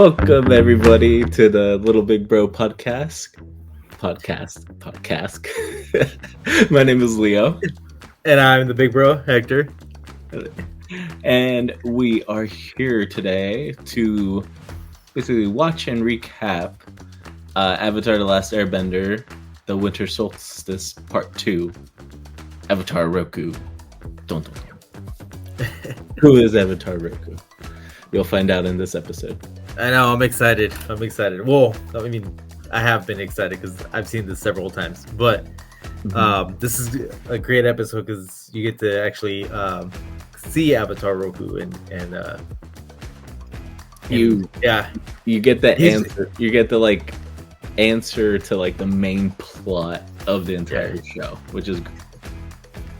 Welcome everybody to the Little Big Bro Podcast. My name is Leo. And I'm the big bro, Hector. And we are here today to basically watch and recap Avatar The Last Airbender, The Winter Solstice Part 2, Avatar ROKU. Don't. Who is Avatar ROKU? You'll find out in this episode. I know, I'm excited. Well, I mean, I have been excited because I've seen this several times. But this is a great episode because you get to actually see Avatar ROKU and you get the answer. You get the answer to the main plot of the entire show, which is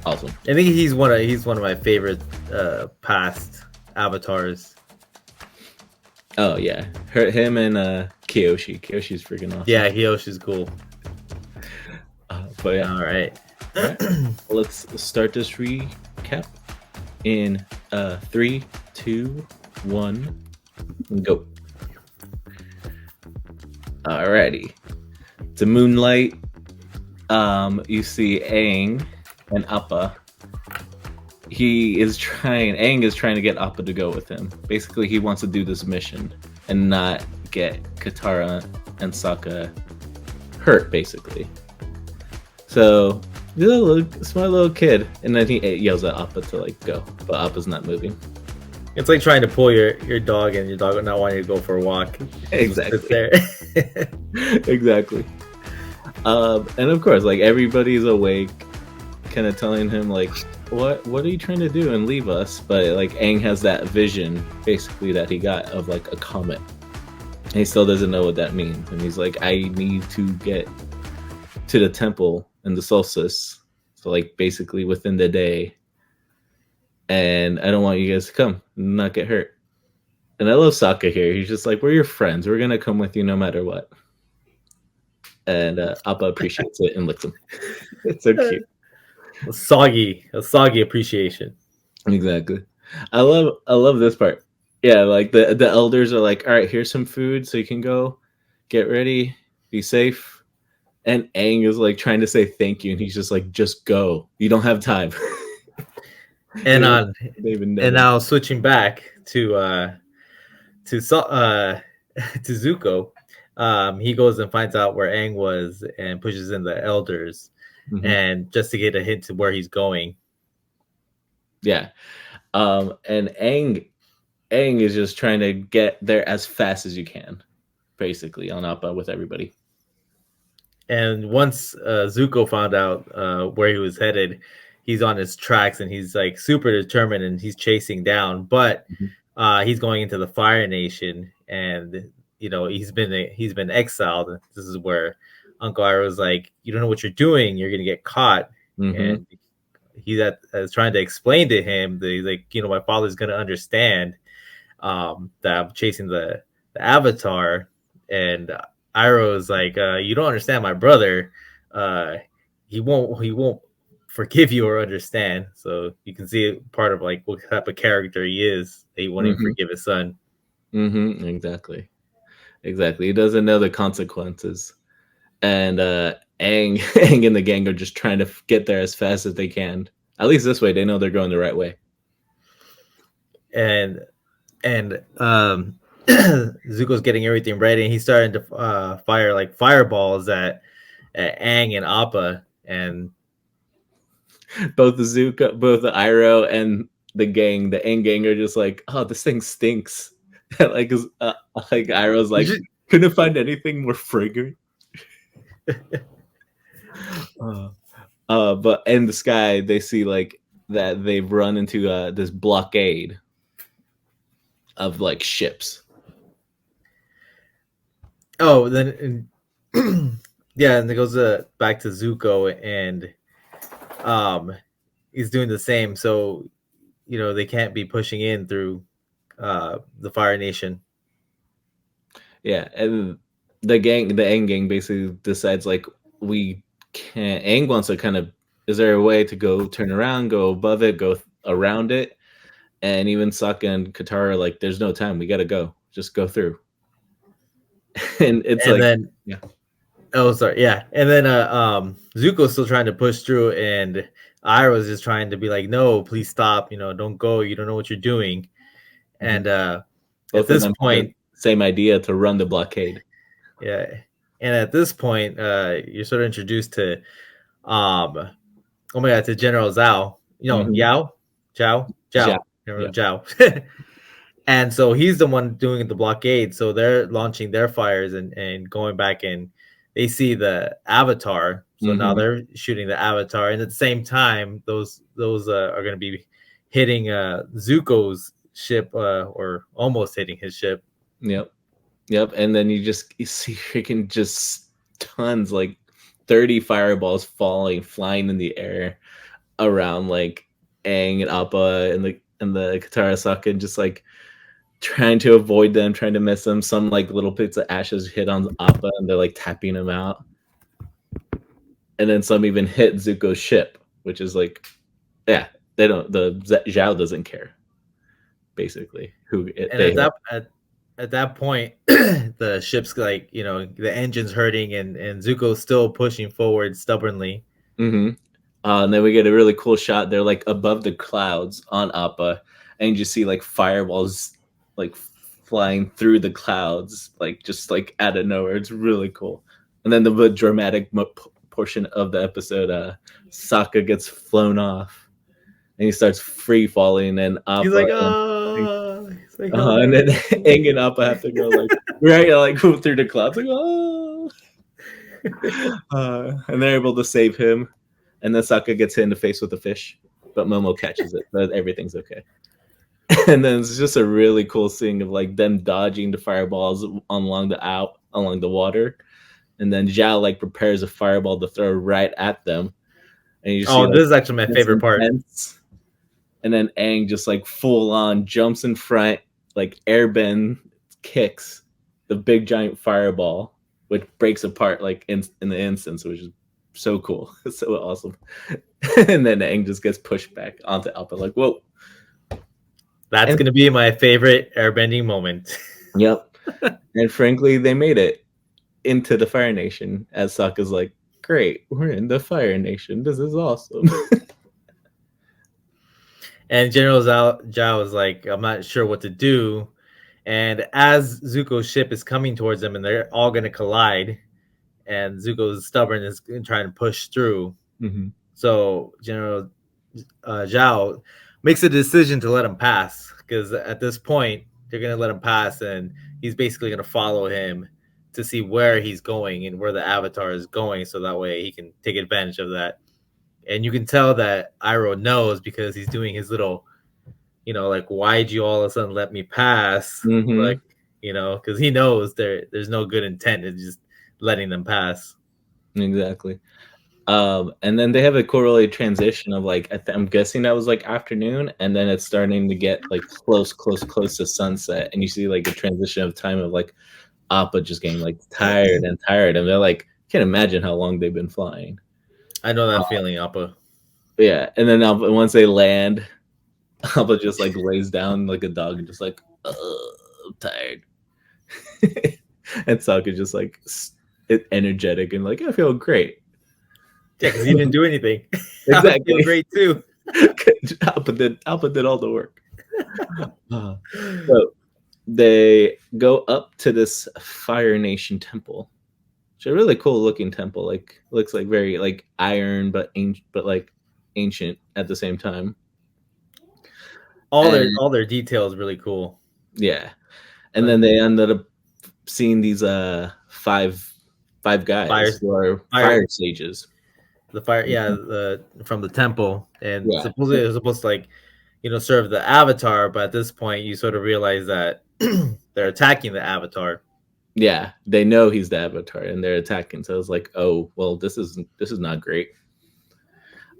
awesome. I think he's one of my favorite past avatars. Oh yeah, him and Kyoshi. Kyoshi's freaking awesome. Yeah, Kyoshi's cool. But yeah, all right. Let's start this recap in 3, 2, 1, go. Alrighty, to Moonlight. You see Aang and Appa. Aang is trying to get Appa to go with him. Basically, he wants to do this mission and not get Katara and Sokka hurt, basically. So, he's a smart little kid. And then he yells at Appa to go, but Appa's not moving. It's like trying to pull your dog and your dog not wanting to go for a walk. Exactly. Exactly. And of course, everybody's awake, kind of telling him what are you trying to do and leave us? But Aang has that vision basically that he got of a comet. And he still doesn't know what that means. And he's like, I need to get to the temple in the solstice. So basically within the day. And I don't want you guys to come and not get hurt. And I love Sokka here. He's just we're your friends. We're gonna come with you no matter what. And Appa appreciates it and licks him. It's so cute. A soggy appreciation. Exactly. I love this part. Yeah, the elders are all right, here's some food so you can go get ready, be safe. And Aang is trying to say thank you, and he's just go. You don't have time. And now switching back to Zuko, he goes and finds out where Aang was and pushes in the elders. Mm-hmm. And just to get a hint to where he's going. Yeah. And Aang is just trying to get there as fast as you can, basically, on Appa with everybody. And once Zuko found out where he was headed, he's on his tracks and he's super determined and he's chasing down. But he's going into the Fire Nation, and he's been exiled. This is where Uncle Iroh was you don't know what you're doing. You're going to get caught. Mm-hmm. And he's trying to explain to him that my father's going to understand that I'm chasing the Avatar. And Iroh is you don't understand my brother. He won't forgive you or understand. So you can see part of what type of character he is. That he won't even forgive his son. Mm-hmm. Exactly. He doesn't know the consequences. And Aang and the gang are just trying to get there as fast as they can. At least this way, they know they're going the right way. And Zuko's getting everything ready, and he's starting to fire fireballs at Aang and Appa, and both the Iroh and the Aang gang are just oh, this thing stinks. Iroh's couldn't find anything more fragrant. But in the sky they see that they've run into this blockade of ships. Oh, then yeah, and it goes back to Zuko, and he's doing the same. So they can't be pushing in through the Fire Nation. Yeah, and the Aang gang basically decides we can't. Aang wants to is there a way to go turn around, go above it, go around it? And even Sokka and Katara there's no time. We got to go. Just go through. And it's And like, then yeah. oh, sorry, yeah. And then Zuko's still trying to push through, and Iroh's just trying to be like, no, please stop, don't go, you don't know what you're doing. And at Both of this them have the point, same idea to run the blockade. yeah, and at this point, you're sort of introduced to oh my god, to General Zhao, Yao, Yeah. General Zhao. And so he's the one doing the blockade. So they're launching their fires and going back, and they see the Avatar. So now they're shooting the Avatar, and at the same time, those are going to be hitting Zuko's ship, or almost hitting his ship. Yep. And then you see freaking just tons, like 30 fireballs flying in the air around like Aang and Appa and the Katara Sokka, and just like trying to avoid them, trying to miss them. Some like little bits of ashes hit on Appa, and they're like tapping him out. And then some even hit Zuko's ship, which is like, yeah, they don't. The Zhao doesn't care, basically. At that point, the ship's like, the engine's hurting, and Zuko's still pushing forward stubbornly. And then we get a really cool shot. They're like above the clouds on Appa, and you see like fireballs like flying through the clouds, like just like out of nowhere. It's really cool. And then the dramatic portion of the episode, Sokka gets flown off, and he starts free falling, and Appa. He's like, oh. And then Aang and Appa have to go like go through the clouds, like oh. And they're able to save him. And then Sokka gets hit in the face with a fish, but Momo catches it, but everything's okay. And then it's just a really cool scene of like them dodging the fireballs along the water, and then Zhao like prepares a fireball to throw right at them. And you see, this is actually my favorite part. And then Aang just like full on jumps in front, like airbend kicks the big giant fireball, which breaks apart like in the instance, which is so cool. It's so awesome. And then Aang just gets pushed back onto Appa, like, whoa. That's going to be my favorite airbending moment. Yep. And frankly, they made it into the Fire Nation, as Sokka's like, great, we're in the Fire Nation. This is awesome. And General Zhao is like, I'm not sure what to do. And as Zuko's ship is coming towards them, and they're all going to collide, and Zuko's stubborn is trying to push through. So General Zhao makes a decision to let him pass, because at this point they're going to let him pass, and he's basically going to follow him to see where he's going and where the Avatar is going, so that way he can take advantage of that. And you can tell that Iroh knows, because he's doing his little, like, why'd you all of a sudden let me pass? Like, because he knows there's no good intent in just letting them pass. Exactly. And then they have a correlated transition of like, I'm guessing that was like afternoon, and then it's starting to get like close to sunset, and you see like a transition of time of like Appa just getting like tired, and they're like, can't imagine how long they've been flying. I know that feeling, Appa. Yeah, and then once they land, Appa just like lays down like a dog and just like, I'm tired. And Sokka just like energetic and like, I feel great. Yeah, because he didn't do anything. Exactly. I feel great too. Appa did all the work. So they go up to this Fire Nation temple. It's a really cool looking temple. Like, looks like very like iron, but like ancient at the same time. All their details really cool. Yeah, and then they ended up seeing these five guys who are fire sages. The fire, from the temple, and supposedly it was supposed to like, serve the Avatar, but at this point you sort of realize that they're attacking the Avatar. Yeah, they know he's the Avatar, and they're attacking. So it's like, oh well, this is not great.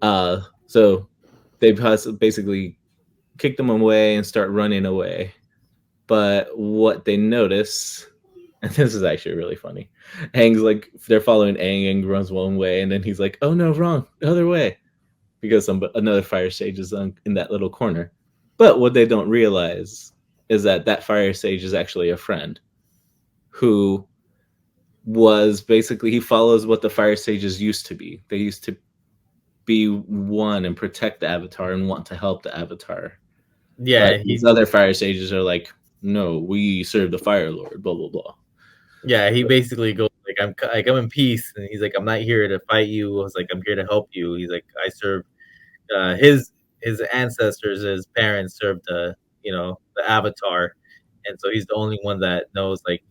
So they basically kick them away and start running away. But what they notice, and this is actually really funny, Aang's like, they're following Aang runs one way, and then he's like, oh no, wrong, the other way, because another fire sage is in that little corner. But what they don't realize is that fire sage is actually a friend who was basically he follows what the fire sages used to be. They used to be one and protect the Avatar and want to help the Avatar. Yeah, But these other fire sages are like, no, we serve the Fire Lord, blah blah blah. Yeah, he basically goes like, I'm in peace, and he's like, I'm not here to fight you. I was like, I'm here to help you. He's like, I serve his ancestors, his parents served the Avatar, and so he's the only one that knows like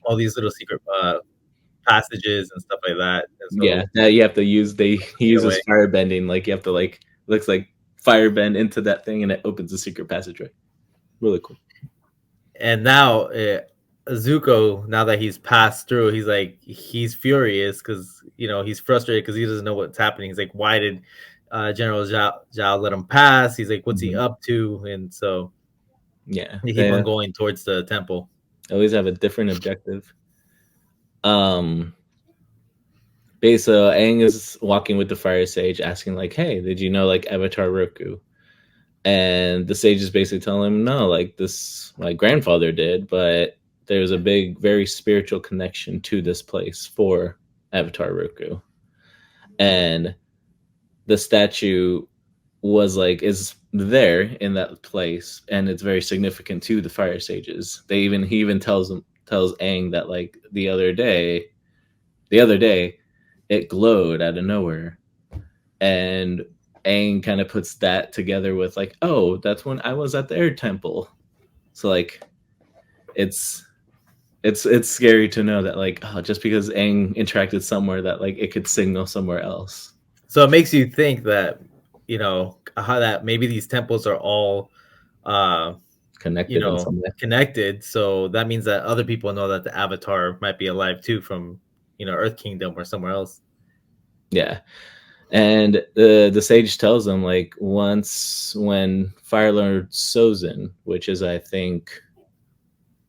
all these little secret passages and stuff like that. And so Yeah, that you have to use. He uses fire bending. Like you have to looks like fire bend into that thing, and it opens a secret passageway. Really cool. And now Zuko, now that he's passed through, he's furious because he's frustrated because he doesn't know what's happening. He's like, why did General Zhao let him pass? He's like, what's he up to? And so they keep on going towards the temple. Always have a different objective. So Aang is walking with the fire sage, asking like, "Hey, did you know like Avatar ROKU?" And the sage is basically telling him, "No, like this, my grandfather did, but there's a big, very spiritual connection to this place for Avatar ROKU." And the statue is there in that place, and it's very significant to the fire sages. He even tells Aang that like the other day it glowed out of nowhere, and Aang kind of puts that together with like, oh, that's when I was at the air temple. So like it's scary to know that like, oh, just because Aang interacted somewhere that like it could signal somewhere else. So it makes you think that how that maybe these temples are all connected. So that means that other people know that the Avatar might be alive too from Earth Kingdom or somewhere else. Yeah. And the sage tells them like once when Fire Lord Sozin, which is I think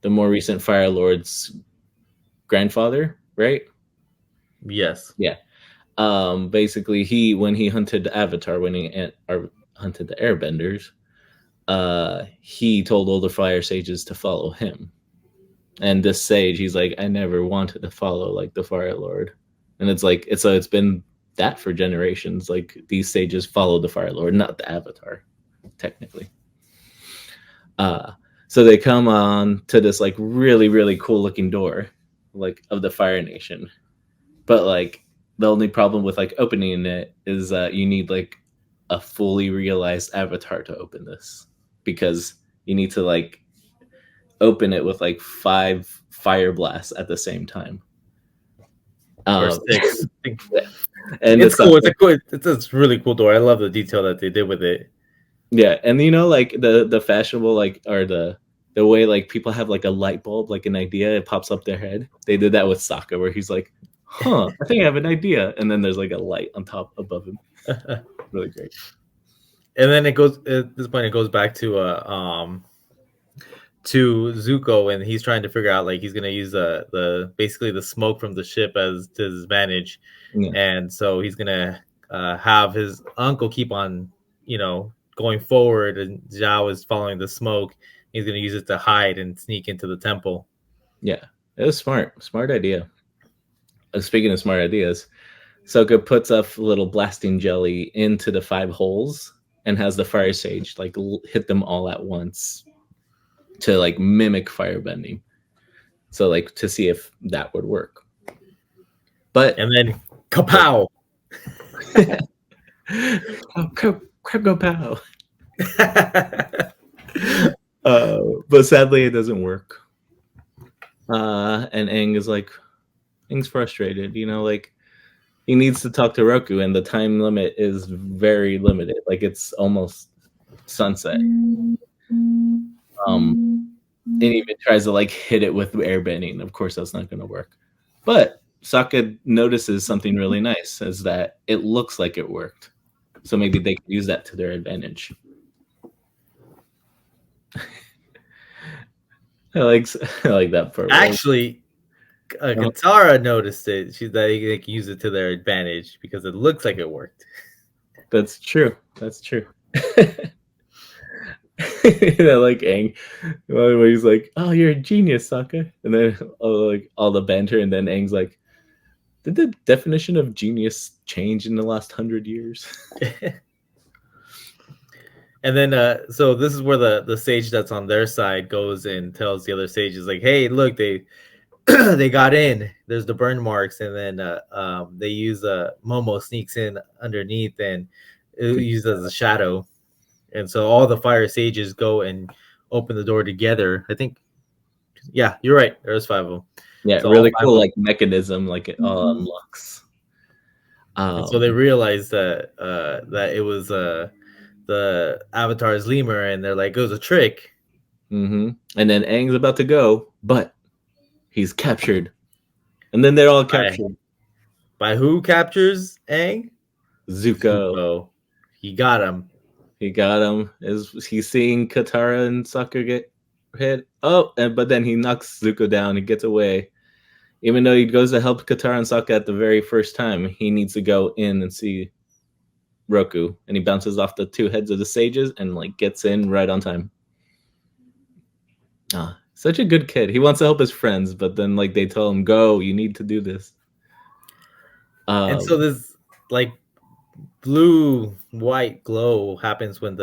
the more recent Fire Lord's grandfather, right? Yes. Yeah. Basically when he hunted the Avatar, when he hunted the Airbenders, he told all the fire sages to follow him. And this sage, he's like, I never wanted to follow like the Fire Lord. And it's like it's been that for generations. Like these sages follow the Fire Lord, not the Avatar, technically. So they come on to this like really, really cool looking door, like of the Fire Nation. But like the only problem with like opening it is you need like a fully realized avatar to open this, because you need to like open it with like 5 fire blasts at the same time. Or 6. And it's cool. It's a really cool door. I love the detail that they did with it. Yeah, and like the fashionable like or the way like people have like a light bulb, like an idea, it pops up their head. They did that with Sokka, where he's like, "Huh, I think I have an idea," and then there's like a light on top above him. Really great. And then at this point it goes back to Zuko, and he's trying to figure out like he's gonna use the basically the smoke from the ship as to his advantage, and so he's gonna have his uncle keep on going forward, and Zhao is following the smoke. He's gonna use it to hide and sneak into the temple. Yeah, it was smart idea. Speaking of smart ideas, Sokka puts a little blasting jelly into the 5 holes and has the fire sage like hit them all at once to like mimic firebending. So like to see if that would work. But and then kapow. Kapow. But sadly it doesn't work. And Aang's frustrated, like he needs to talk to ROKU, and the time limit is very limited. Like it's almost sunset. And even tries to like hit it with airbending. Of course, that's not going to work. But Sokka notices something really nice, is that it looks like it worked. So maybe they could use that to their advantage. I like that part. Actually, Katara noticed it. They can use it to their advantage because it looks like it worked. That's true. like Aang, where he's like, "Oh, you're a genius, Sokka," and then like all the banter, and then Aang's like, "Did the definition of genius change in the last 100 years?" And then, so this is where the sage that's on their side goes and tells the other sages, like, "Hey, look, they they got in. There's the burn marks." And then they use Momo sneaks in underneath and it used as a shadow. And so all the fire sages go and open the door together. I think, yeah, you're right. There's 5 of them. Yeah, So really cool, like mechanism, like it all unlocks. And so they realized that it was the Avatar's lemur, and they're like, it was a trick. And then Aang's about to go, but he's captured, and then they're all captured. By who captures Aang? Zuko. He got him. He got him. He's seeing Katara and Sokka get hit. Oh, but then he knocks Zuko down. He gets away. Even though he goes to help Katara and Sokka at the very first time, he needs to go in and see ROKU, and he bounces off the 2 heads of the sages and like gets in right on time. Such a good kid. He wants to help his friends, but then like they tell him, "Go, you need to do this." And so this like blue white glow happens when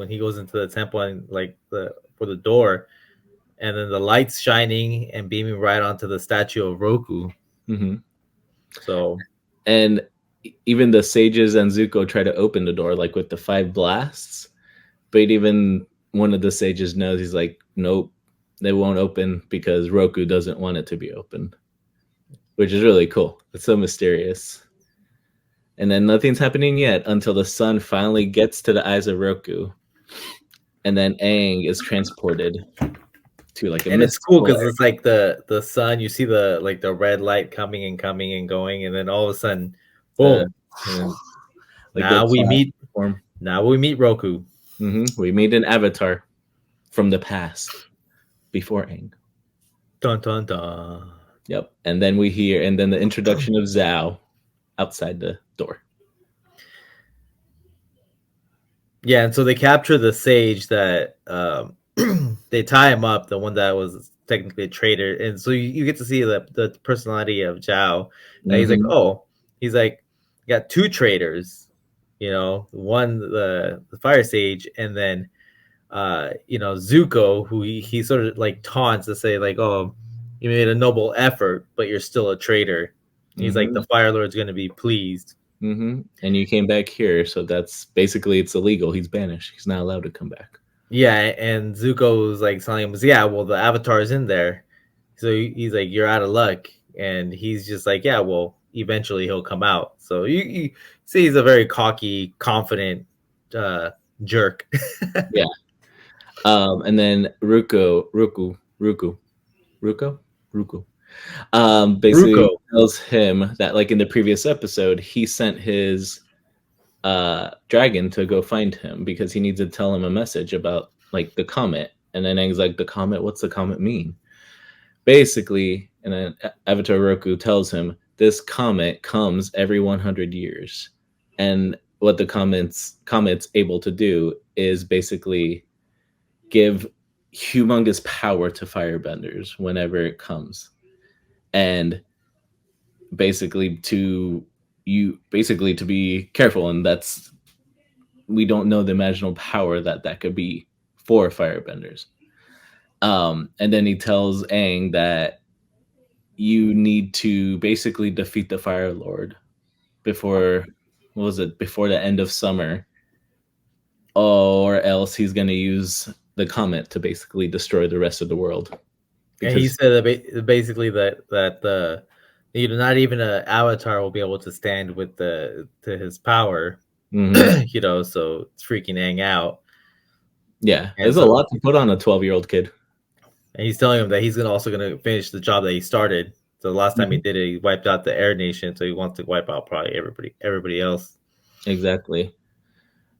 he goes into the temple and like for the door, and then the lights shining and beaming right onto the statue of ROKU. So, and even the sages and Zuko try to open the door like with the 5 blasts, but even one of the sages knows. He's like, "Nope, they won't open because ROKU doesn't want it to be open," which is really cool. It's so mysterious. And then nothing's happening yet until the sun finally gets to the eyes of ROKU, and then Aang is transported to like a. And it's cool because it's like the sun. You see the like the red light coming and going, and then all of a sudden, boom! Like now we meet ROKU. We meet an avatar from the past before Aang. Dun dun dun. Yep. And then we hear, and then the introduction of Zhao outside the door. Yeah, and so they capture the sage that they tie him up, the one that was technically a traitor, and so you get to see the personality of Zhao. He's like, he's like, got 2 traitors, one the fire sage, and then Zuko, who he sort of like taunts to say like, "Oh, you made a noble effort, but you're still a traitor." He's like, the Fire Lord's going to be pleased. And you came back here, so that's basically, it's illegal. He's banished. He's not allowed to come back. Yeah, and Zuko's like telling him, "Yeah, well, the Avatar's in there." So he's like, "You're out of luck," and he's just like, "Yeah, well, eventually he'll come out." So you see, he's a very cocky, confident jerk. Yeah. And then Ruku basically tells him that like in the previous episode he sent his dragon to go find him because he needs to tell him a message about like the comet. And then Aang's like, "The comet? What's the comet mean?" Basically, and then Avatar ROKU tells him this comet comes every 100 years, and what the comet's able to do is basically give humongous power to firebenders whenever it comes, and basically to be careful. And that's, we don't know the imaginable power that could be for firebenders. And then he tells Aang that you need to basically defeat the Fire Lord before the end of summer, or else he's going to use the comet to basically destroy the rest of the world. And he said that basically that not even an avatar will be able to stand with to his power. So it's freaking Aang out. Yeah, there's a lot to put on a 12-year-old kid. And he's telling him that he's also going to finish the job that he started. So the last time he did it, he wiped out the Air Nation. So he wants to wipe out probably everybody else. Exactly.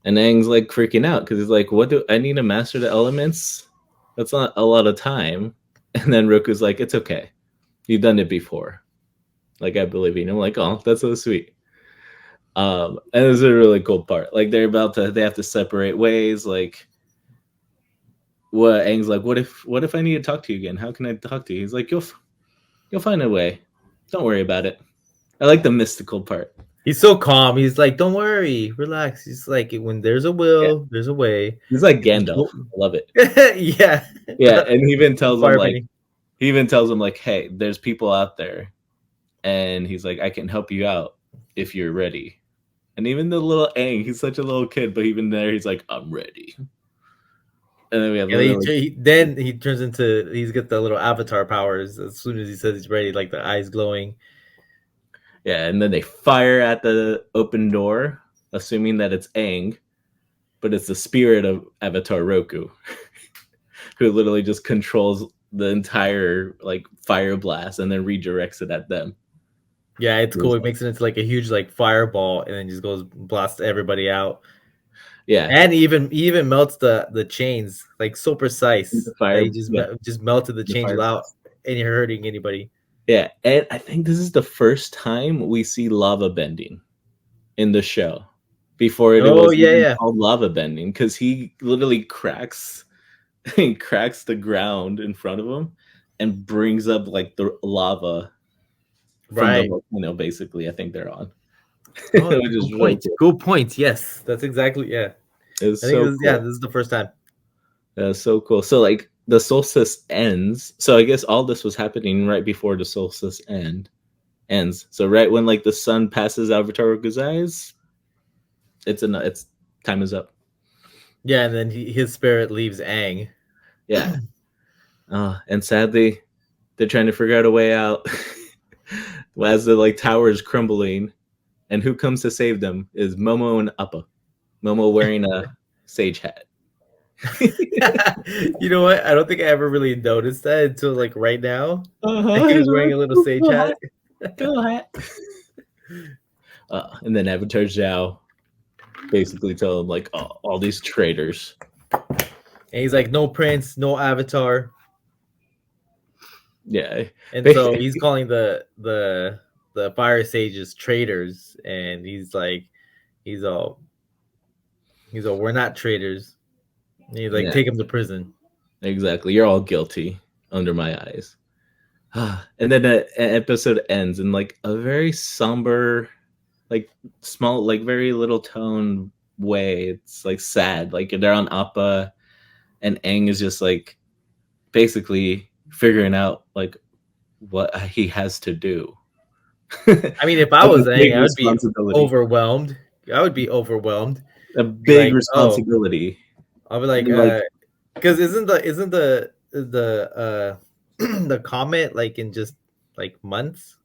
And Aang's like freaking out because he's like, "What do I need to master the elements? That's not a lot of time." And then Roku's like, "It's okay. You've done it before. Like, I believe you." And I'm like, "Oh, that's so sweet." And it's a really cool part. Like they have to separate ways. Like what Aang's like, what if I need to talk to you again? How can I talk to you? He's like, you'll find a way. Don't worry about it. I like the mystical part. He's so calm. He's like, don't worry, relax. He's like, when there's a will, there's a way. He's like Gandalf. I love it. Yeah. Yeah, and he even tells him like, Bending. he even tells him like, hey, there's people out there, and he's like, I can help you out if you're ready. And even the little Aang, he's such a little kid, but even there, he's like, I'm ready. And then we have then he turns into, he's got the little avatar powers as soon as he says he's ready, like the eyes glowing. Yeah, and then they fire at the open door, assuming that it's Aang, but it's the spirit of Avatar Roku, who literally just controls the entire like fire blast and then redirects it at them. Yeah, it's cool. It makes it into like a huge like fireball, and then just goes blasts everybody out. Yeah, and even melts the chains, like so precise. The fire, he just melted the chains without any hurting anybody. Yeah, and I think this is the first time we see lava bending in the show. Before it was called lava bending, because he literally cracks the ground in front of him and brings up like the lava from the volcano. Basically, I think they're on. Oh, good point. Good point. Yes, that's exactly It's so cool. Yeah, this is the first time. That's so cool. So like the solstice ends. So I guess all this was happening right before the solstice ends. So right when like the sun passes Avatar Roku's eyes, it's time is up. Yeah, and then his spirit leaves Aang. Yeah. And sadly, they're trying to figure out a way out as the like tower is crumbling. And who comes to save them is Momo and Appa. Momo wearing a sage hat. You know what? I don't think I ever really noticed that until like right now. He was wearing a little sage hat. And then Avatar Zhao basically tell him like, oh, all these traitors. And he's like, no prince, no avatar. Yeah. And so he's calling the fire sages traitors, and he's all we're not traitors. And he's like, take him to prison. Exactly. You're all guilty under my eyes. And then the episode ends in like a very somber, like small, like very little tone way. It's like sad. Like they're on Appa, and Aang is just like basically figuring out like what he has to do. I mean, if I was Aang, I would be overwhelmed. I would be overwhelmed. A big responsibility. I'll be like, because isn't the the comet like in just like months?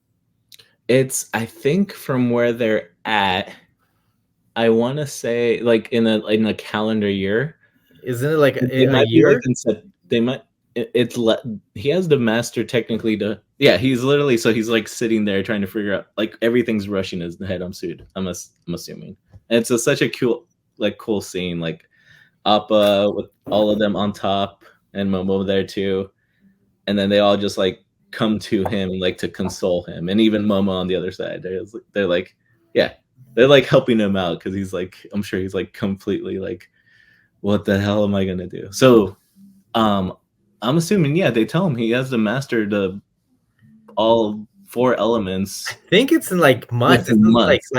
It's, I think from where they're at, I want to say like in a calendar year. Isn't it like in a year? They might. He has the master technically to. Yeah, he's literally, so he's like sitting there trying to figure out, like everything's rushing his head. I'm assuming. And it's such a cool scene, like Appa with all of them on top and Momo there too, and then they all just like come to him like to console him, and even Momo on the other side. They're like helping him out, because he's like, I'm sure he's like completely like, what the hell am I gonna do? So, I'm assuming they tell him he has to master all 4 elements. I think it's in like months. It's months.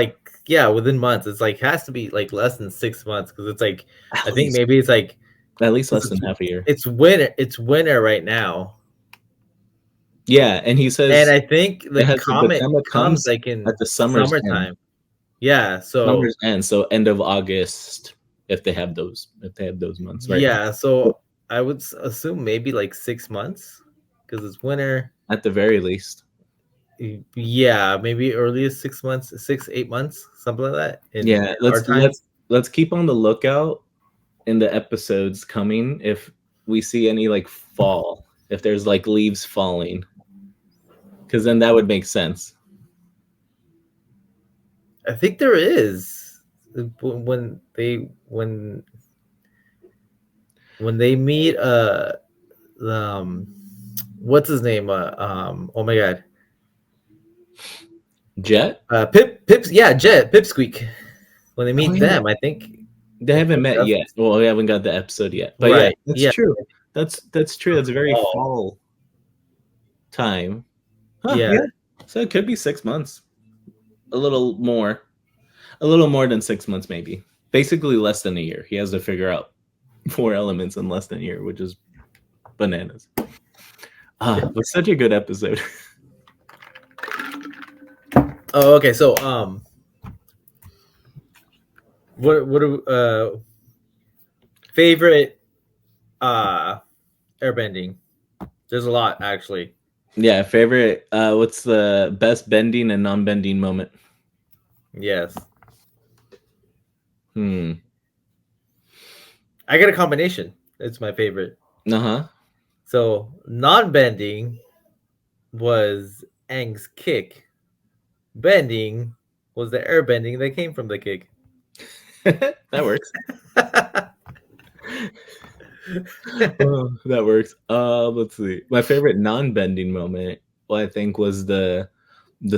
Within months. It's like has to be like less than 6 months, because it's like I think maybe it's like at least less than half a year. It's winter right now. Yeah, and he says, and I think the comet comes like in at the summertime. End. Yeah, so summer's end, so end of August if they have those months, right? Yeah, so I would assume maybe like 6 months, because it's winter at the very least. Yeah, maybe earliest 6 months, 8 months, something like that. Let's keep on the lookout in the episodes coming if we see any like fall, if there's like leaves falling, because then that would make sense. I think there is when they meet what's his name, oh my god, Jet? Jet, Pipsqueak. When they meet them, I think They haven't met yet. Well, we haven't got the episode yet. But right. yeah, that's Yeah. true. That's true. That's very Oh. fall time. Huh, Yeah. yeah. So it could be 6 months. A little more than 6 months, maybe. Basically less than a year. He has to figure out 4 elements in less than a year, which is bananas. It was such a good episode. Oh, okay. So, what favorite airbending? There's a lot, actually. Yeah, favorite. What's the best bending and non-bending moment? Yes. I get a combination. It's my favorite. So non-bending was Aang's kick. Bending was the airbending that came from the kick. That works. That works. Let's see. My favorite non-bending moment, I think, was the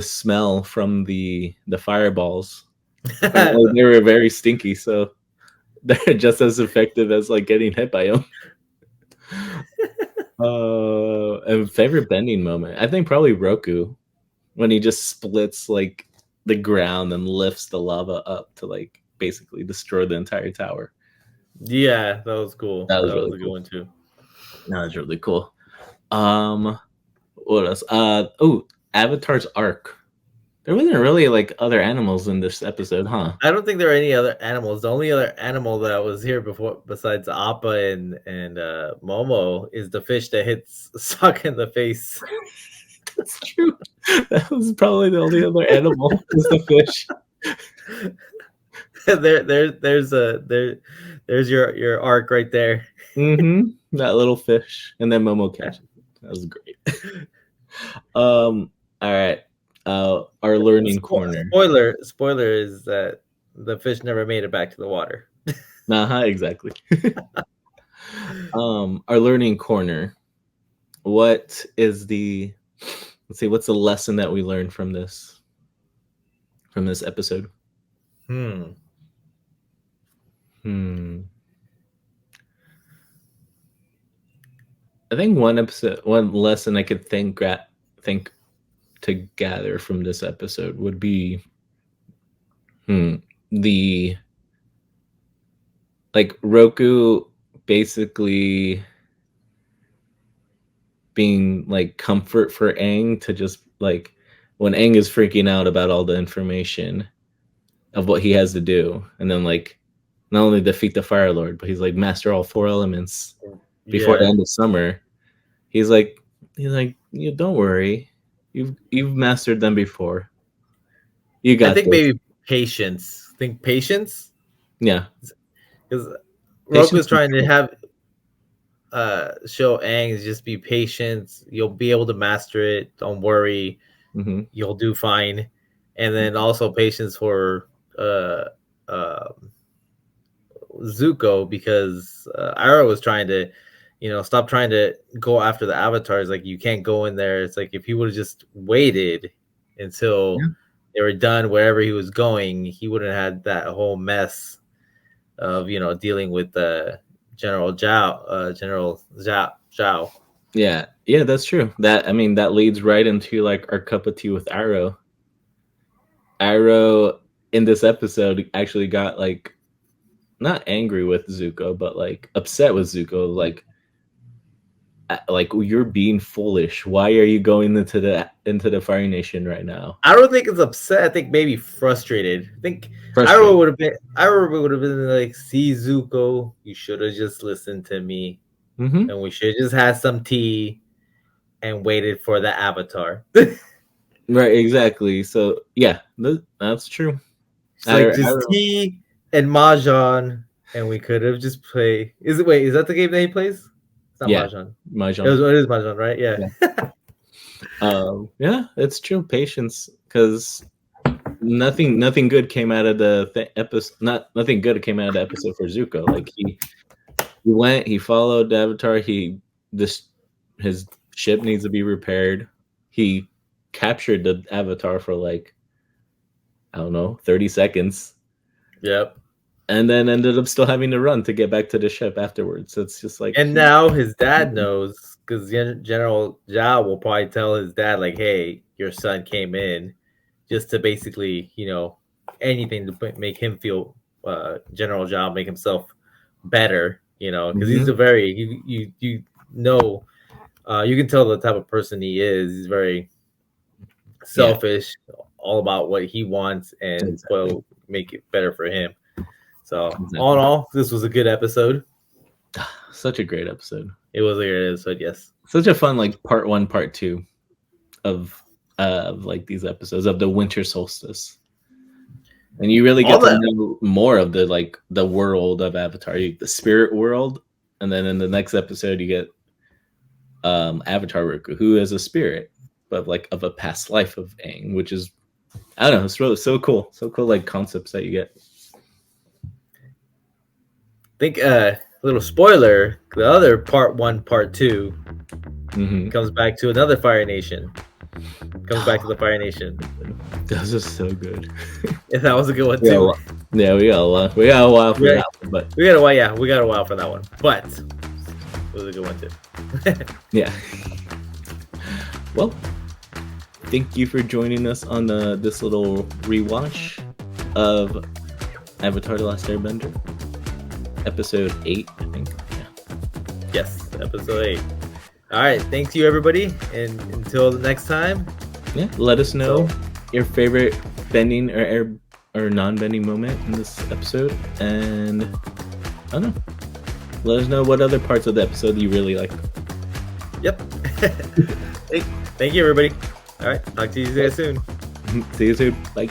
smell from the fireballs. They were very stinky, so they're just as effective as like getting hit by them. And favorite bending moment, I think probably ROKU, when he just splits like the ground and lifts the lava up to like basically destroy the entire tower. Yeah, that was cool. That was really a cool. good one too. That was really cool. What else? Avatar's arc. There wasn't really like other animals in this episode, huh? I don't think there are any other animals. The only other animal that was here before, besides Appa and Momo, is the fish that hits Sokka in the face. That's true. That was probably the only other animal was the fish. There's your arc right there. That little fish, and then Momo catches it. That was great. All right. Our learning corner. Spoiler is that the fish never made it back to the water. Exactly. Our learning corner. What is the? Let's see. What's the lesson that we learned from this episode? I think one lesson I could think to gather from this episode would be the like ROKU basically being like comfort for Aang, to just like when Aang is freaking out about all the information of what he has to do, and then like not only defeat the Fire Lord, but he's like master all 4 elements before the end of summer. He's like, you don't worry, you've mastered them before. You got. I think this. maybe patience. Think patience. Yeah, because ROKU's trying to have show Aang just be patient. You'll be able to master it. Don't worry. You'll do fine. And then also patience for Zuko, because Iroh was trying to, stop trying to go after the avatars. Like, you can't go in there. It's like if he would have just waited until they were done wherever he was going, he wouldn't have had that whole mess of dealing with General Zhao. Yeah, that's true. That leads right into like our cup of tea with Iroh. Iroh in this episode actually got like not angry with Zuko, but like upset with Zuko. Like you're being foolish. Why are you going into the Fire Nation right now? I don't think it's upset. I think maybe frustrated. I think Iroh would have been like, see, Zuko, you should have just listened to me, and we should have just had some tea and waited for the avatar. Right, exactly. So yeah, that's true. It's like just tea and mahjong, and we could have just played. Is that the game that he plays? It's not mahjong. Mahjong. It is mahjong, right? Yeah. Yeah, it's true. Patience, because nothing good came out of the episode. Nothing good came out of the episode for Zuko. Like he followed the avatar. His ship needs to be repaired. He captured the avatar for like, I don't know, 30 seconds. Yep. and then ended up still having to run to get back to the ship afterwards. So it's just like, and now his dad knows because General Zhao will probably tell his dad like, "Hey, your son came in," just to basically, anything to make him feel General Zhao make himself better, because he's a very you can tell the type of person he is. He's very selfish, all about what he wants and will make it better for him. So all in all, this was a good episode. Such a great episode. It was a great episode, yes. Such a fun part 1, part 2 of like these episodes of the winter solstice. And you really get to know more of the world of Avatar, the spirit world. And then in the next episode, you get Avatar ROKU, who is a spirit, but of a past life of Aang, which is, I don't know, it's really so cool. So cool, concepts that you get. I think little spoiler, the other part 1, part 2 comes back to another Fire Nation. Comes back to the Fire Nation. That was so good. Yeah, that was a good one too. Yeah, we got a while for that one, but we got a while for that one. But it was a good one too. Yeah. Well, thank you for joining us on this little rewatch of Avatar: The Last Airbender, episode 8, I think. Yeah. Yes, episode 8. All right, thank you everybody, and until the next time. Yeah, let us know your favorite bending or non-bending moment in this episode, and I don't know. Let us know what other parts of the episode you really like. Yep. Thank you everybody. All right, talk to you guys soon. See you soon. Bye.